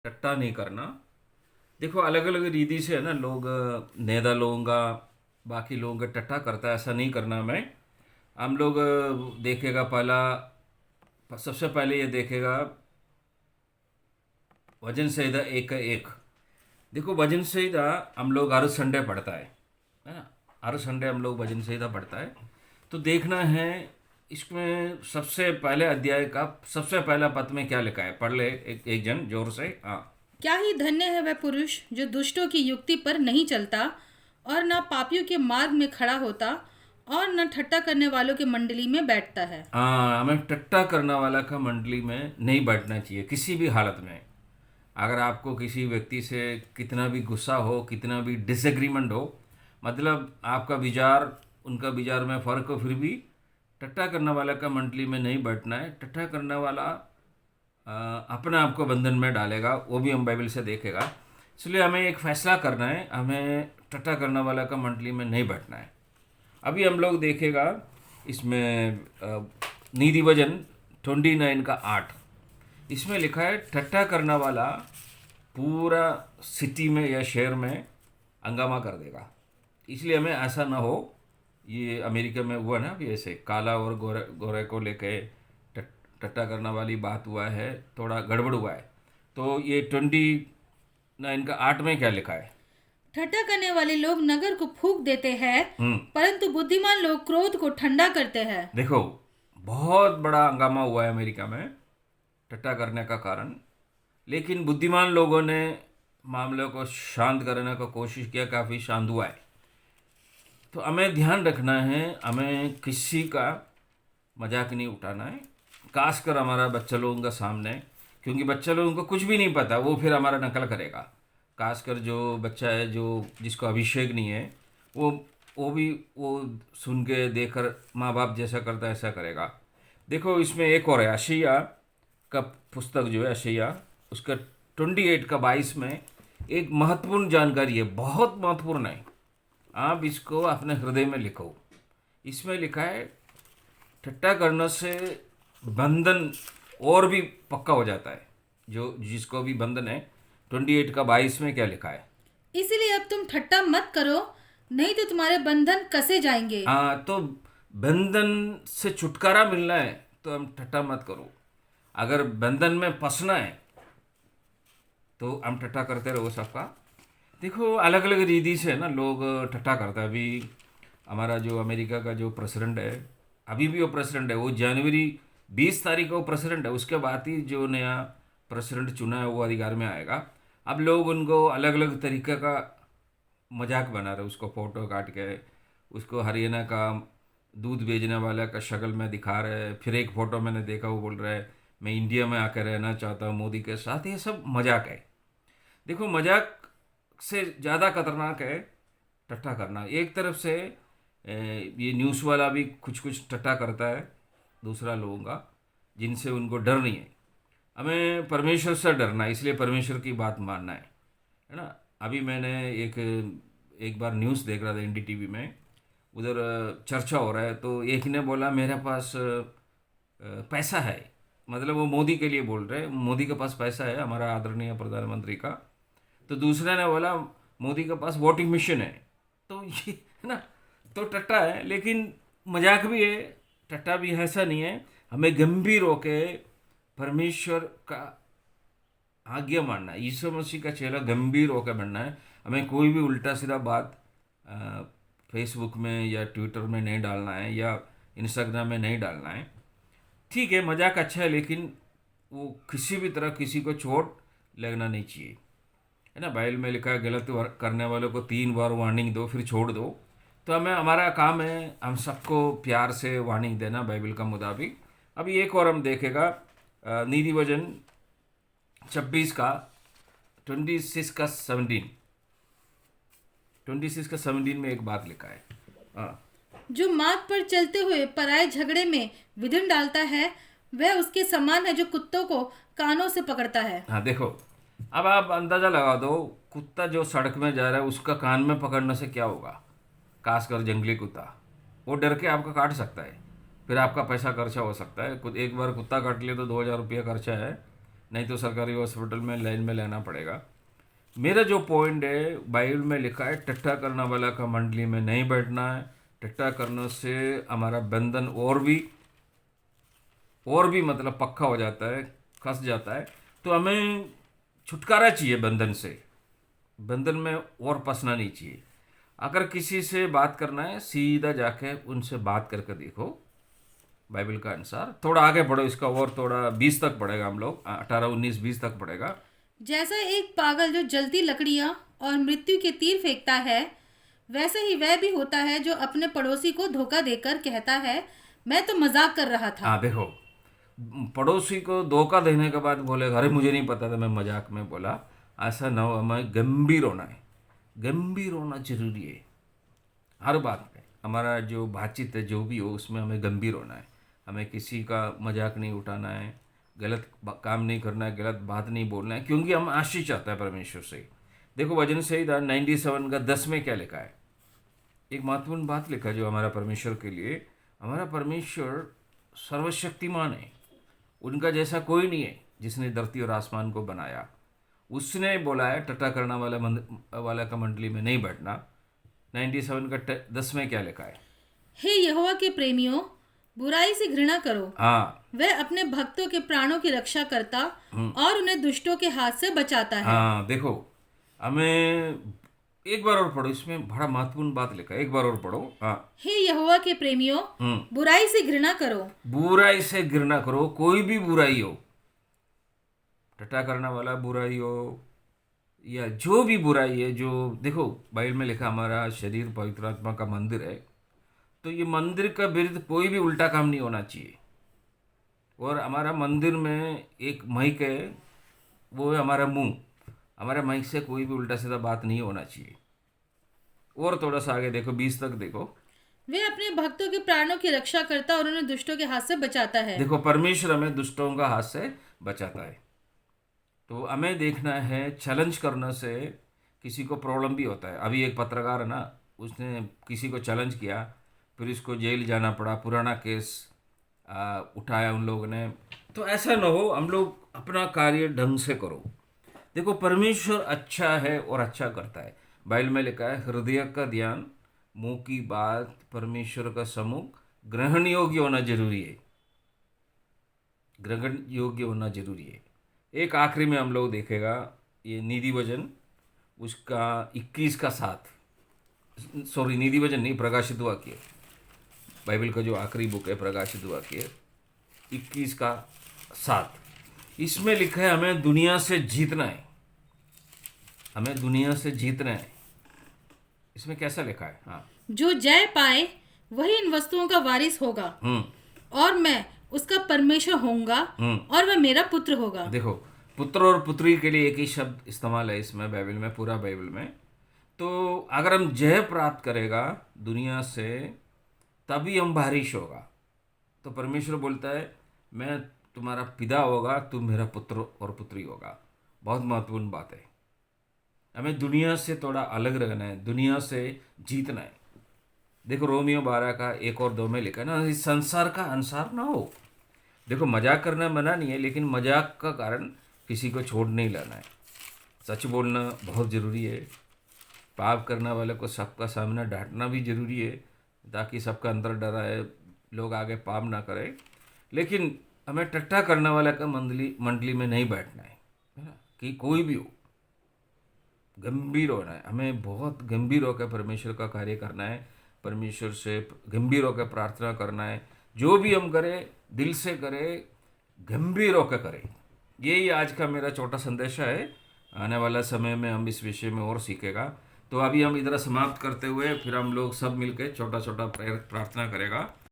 टट्टा नहीं करना। देखो अलग अलग रीति से है ना, लोग नेदा लोगों का, बाकी लोगों का टट्टा करता है, ऐसा नहीं करना। मैं हम लोग देखेगा पहला, सबसे पहले ये देखेगा वजन संहिता एक का एक। देखो वजन संहिता हम लोग हर संडे पढ़ता है ना। हर संडे हम लोग वजन संहिता पढ़ता है। तो देखना है इसमें सबसे पहले अध्याय का सबसे पहला पद में क्या लिखा है, पढ़ ले एक जन जोर से। हाँ। क्या ही धन्य है वह पुरुष जो दुष्टों की युक्ति पर नहीं चलता और न पापियों के मार्ग में खड़ा होता और न ठट्टा करने वालों के मंडली में बैठता है। हाँ, हमें टट्टा करने वाला का मंडली में नहीं बैठना चाहिए किसी भी हालत में। अगर आपको किसी व्यक्ति से कितना भी गुस्सा हो, कितना भी डिसएग्रीमेंट हो, मतलब आपका विचार उनका विचार में फ़र्क हो, फिर भी टट्टा करने वाला का मंडली में नहीं बैठना है। टट्टा करने वाला अपने आप को बंधन में डालेगा, वो भी हम बाइबल से देखेगा। इसलिए हमें एक फैसला करना है, हमें टट्टा करने वाला का मंडली में नहीं बैठना है। अभी हम लोग देखेगा इसमें नीति वचन 29 का 8, इसमें लिखा है ठट्ठा करने वाला पूरा सिटी में या शहर में हंगामा कर देगा। इसलिए हमें ऐसा ना हो। ये अमेरिका में हुआ ना अभी, ऐसे काला और गोरे गोरे को लेके टट्टा करने वाली बात हुआ है, थोड़ा गड़बड़ हुआ है। तो ये 29 का 8 में क्या लिखा है? ठट्टा करने वाले लोग नगर को फूंक देते हैं, हम्म। परंतु बुद्धिमान लोग क्रोध को ठंडा करते हैं। देखो बहुत बड़ा हंगामा हुआ है अमेरिका में टट्टा करने का कारण, लेकिन बुद्धिमान लोगों ने मामले को शांत करने का कोशिश किया, काफ़ी शांत हुआ है। तो हमें ध्यान रखना है, हमें किसी का मजाक नहीं उठाना है, खासकर हमारा बच्चा लोगों का सामने, क्योंकि बच्चा लोगों को कुछ भी नहीं पता, वो फिर हमारा नकल करेगा। खासकर जो बच्चा है जो जिसको अभिषेक नहीं है, वो वो भी वो सुन के देखकर माँ बाप जैसा करता है ऐसा करेगा। देखो इसमें एक और है, अशैया का पुस्तक जो है अशैया, उसका 28 का 22 में एक महत्वपूर्ण जानकारी है, बहुत महत्वपूर्ण है। आप इसको अपने हृदय में लिखो। इसमें लिखा है ठट्टा करने से बंधन और भी पक्का हो जाता है, जो जिसको भी बंधन है। 28 का 22 में क्या लिखा है? इसीलिए अब तुम ठट्टा मत करो, नहीं तो तुम्हारे बंधन कसे जाएंगे। हाँ, तो बंधन से छुटकारा मिलना है तो हम ठट्टा मत करो। अगर बंधन में फंसना है तो हम ठट्टा करते रहो सबका। देखो अलग अलग रीति से है ना लोग ठट्टा करते हैं। अभी हमारा जो अमेरिका का जो प्रेसिडेंट है, अभी भी वो प्रेसिडेंट है, वो जनवरी 20 तारीख को प्रेसिडेंट है, उसके बाद ही जो नया प्रेसिडेंट चुना है वो अधिकार में आएगा। अब लोग उनको अलग अलग तरीके का मजाक बना रहे, उसको फ़ोटो काट के उसको हरियाणा का दूध बेचने वाला का शक्ल में दिखा रहे हैं। फिर एक फ़ोटो मैंने देखा, वो बोल रहा है मैं इंडिया में आकर रहना चाहता हूँ मोदी के साथ। ये सब मजाक है। देखो मजाक से ज़्यादा खतरनाक है टट्टा करना। एक तरफ से ये न्यूज़ वाला भी कुछ कुछ टट्टा करता है दूसरा लोगों का, जिनसे उनको डर नहीं है। हमें परमेश्वर से डरना है, इसलिए परमेश्वर की बात मानना है ना। अभी मैंने एक एक बार न्यूज़ देख रहा था एनडीटीवी में, उधर चर्चा हो रहा है, तो एक ने बोला मेरे पास पैसा है, मतलब वो मोदी के लिए बोल रहे हैं, मोदी के पास पैसा है हमारा आदरणीय प्रधानमंत्री का। तो दूसरे ने बोला मोदी के पास वोटिंग मशीन है। तो ये है ना, तो टट्टा है लेकिन मजाक भी है, टट्टा भी है, ऐसा नहीं है। हमें गंभीर होके परमेश्वर का आज्ञा मानना है, यीशु मसीह का चेहरा गंभीर होकर बनना है। हमें कोई भी उल्टा सीधा बात फेसबुक में या ट्विटर में नहीं डालना है या इंस्टाग्राम में नहीं डालना है। ठीक है मजाक अच्छा है, लेकिन वो किसी भी तरह किसी को चोट लगना नहीं चाहिए, है ना। बाइबल में लिखा है गलत करने वालों को 3 बार वार्निंग दो फिर छोड़ दो। तो हमें हमारा काम है हम सबको प्यार से वार्निंग देना बाइबल का मुताबिक। अभी एक और हम देखेगा नीति वचन 26 का 26 का 17, 26 का 17 में एक बात लिखा है। हाँ। जो मार्ग पर चलते हुए पराये झगड़े में विघ्न डालता है, वह उसके समान है जो कुत्तों को कानों से पकड़ता है। हाँ देखो, अब आप अंदाज़ा लगा दो, कुत्ता जो सड़क में जा रहा है उसका कान में पकड़ने से क्या होगा। खासकर जंगली कुत्ता, वो डर के आपका काट सकता है, फिर आपका पैसा खर्चा हो सकता है। एक बार कुत्ता काट लिया तो 2000 रुपया खर्चा है, नहीं तो सरकारी हॉस्पिटल में लाइन में लेना पड़ेगा। मेरा जो पॉइंट है, बाइबल में लिखा है टट्टा करने वाला का मंडली में नहीं बैठना है। टट्टा करने से हमारा बंधन और भी मतलब पक्का हो जाता है, कस जाता है। तो हमें छुटकारा चाहिए बंधन से, बंधन में और फंसना नहीं चाहिए। अगर किसी से बात करना है, सीधा जाके उनसे बात करके देखो बाइबल का अनुसार। थोड़ा आगे बढ़ो, इसका और थोड़ा 20 तक पढ़ेगा हम लोग, 18, 19, 20 तक पढ़ेगा। जैसा एक पागल जो जलती लकड़ियां और मृत्यु के तीर फेंकता है, वैसे ही वह भी होता है जो अपने पड़ोसी को धोखा देकर कहता है, मैं तो मजाक कर रहा था। हाँ देखो, पड़ोसी को धोखा देने के बाद बोलेगा अरे मुझे नहीं पता था, मैं मजाक में बोला। ऐसा ना हो, हमें गंभीर होना है, गंभीर होना जरूरी है। हर बात में हमारा जो बातचीत है जो भी हो उसमें हमें गंभीर होना है। हमें किसी का मजाक नहीं उठाना है, गलत काम नहीं करना है, गलत बात नहीं बोलना है, क्योंकि हम आशीष चाहता है परमेश्वर से। देखो वचन संहिता 97 का 10 में क्या लिखा है, एक महत्वपूर्ण बात लिखा है जो हमारा परमेश्वर के लिए। हमारा परमेश्वर सर्वशक्तिमान है, उनका जैसा कोई नहीं है जिसने धरती और आसमान को बनाया। उसने बोला है टट्टा करने वाला का मंडली में नहीं बैठना। 97 का 10 में क्या लिखा है, हे यहोवा के प्रेमियों, बुराई से घृणा करो। हाँ वह अपने भक्तों के प्राणों की रक्षा करता और उन्हें दुष्टों के हाथ से बचाता है। हाँ देखो, हमें एक बार और पढ़ो, इसमें बड़ा महत्वपूर्ण बात लिखा है, एक बार और पढ़ो। हाँ, हे यहोवा के प्रेमियों, बुराई से घृणा करो। बुराई से घृणा करो, कोई भी बुराई हो, टट्टा करने वाला बुराई हो या जो भी बुराई है। जो देखो बाइबल में लिखा हमारा शरीर पवित्र आत्मा का मंदिर है, तो ये मंदिर का विरुद्ध कोई भी उल्टा काम नहीं होना चाहिए। और हमारा मंदिर में एक महक है, वो है हमारा मुंह। हमारे महक से कोई भी उल्टा सीधा बात नहीं होना चाहिए। और थोड़ा सा आगे देखो, 20 तक देखो। वे अपने भक्तों के प्राणों की रक्षा करता और उन्हें दुष्टों के हाथ से बचाता है। देखो परमेश्वर हमें दुष्टों का हाथ से बचाता है। तो हमें देखना है, चैलेंज करने से किसी को प्रॉब्लम भी होता है। अभी एक पत्रकार है ना, उसने किसी को चैलेंज किया, फिर इसको जेल जाना पड़ा, पुराना केस उठाया उन लोगों ने। तो ऐसा ना हो, हम लोग अपना कार्य ढंग से करो। देखो परमेश्वर अच्छा है और अच्छा करता है। बाइबल में लिखा है हृदय का ध्यान, मुंह की बात, परमेश्वर का सम्मुख ग्रहण योग्य होना जरूरी है, ग्रहण योग्य होना जरूरी है। एक आखिरी में हम लोग देखेगा ये नीति वचन, उसका 21 का 7, सॉरी नीति वचन नहीं, प्रकाशित वाक्य, बाइबल का जो आखिरी बुक है प्रकाशित वाक्य 21 का 7। इसमें लिखा है हमें दुनिया से जीतना है, हमें दुनिया से जीतना है। इसमें कैसा लिखा है, हाँ, जो जय पाए वही इन वस्तुओं का वारिस होगा और मैं उसका परमेश्वर होऊंगा और वह मेरा पुत्र होगा। देखो पुत्र और पुत्री के लिए एक ही शब्द इस्तेमाल है इसमें बाइबल में, पूरा बाइबल में। तो अगर हम जय प्राप्त करेगा दुनिया से तभी हम बारिश होगा। तो परमेश्वर बोलता है मैं तुम्हारा पिता होगा, तुम मेरा पुत्र और पुत्री होगा। बहुत महत्वपूर्ण बात है। हमें दुनिया से थोड़ा अलग रहना है, दुनिया से जीतना है। देखो रोमियो 12 का 1 और 2 में लिखा है ना, इस संसार का अनुसार ना हो। देखो मजाक करना मना नहीं है, लेकिन मजाक का कारण किसी को छोड़ नहीं लेना है। सच बोलना बहुत ज़रूरी है। पाप करने वाले को सबका सामना डांटना भी ज़रूरी है, ताकि सबका अंदर डरा है, लोग आगे पाप ना करें। लेकिन हमें टट्टा करने वाले का मंडली में नहीं बैठना है ना, कि कोई भी हो, गंभीर होना है। हमें बहुत गंभीर होकर परमेश्वर का कार्य करना है, परमेश्वर से गंभीर होकर प्रार्थना करना है। जो भी हम करें दिल से करें, गंभीर होकर करें। यही आज का मेरा छोटा संदेश है। आने वाला समय में हम इस विषय में और सीखेगा। तो अभी हम इधर समाप्त करते हुए फिर हम लोग सब मिलकर छोटा छोटा प्रार्थना करेगा।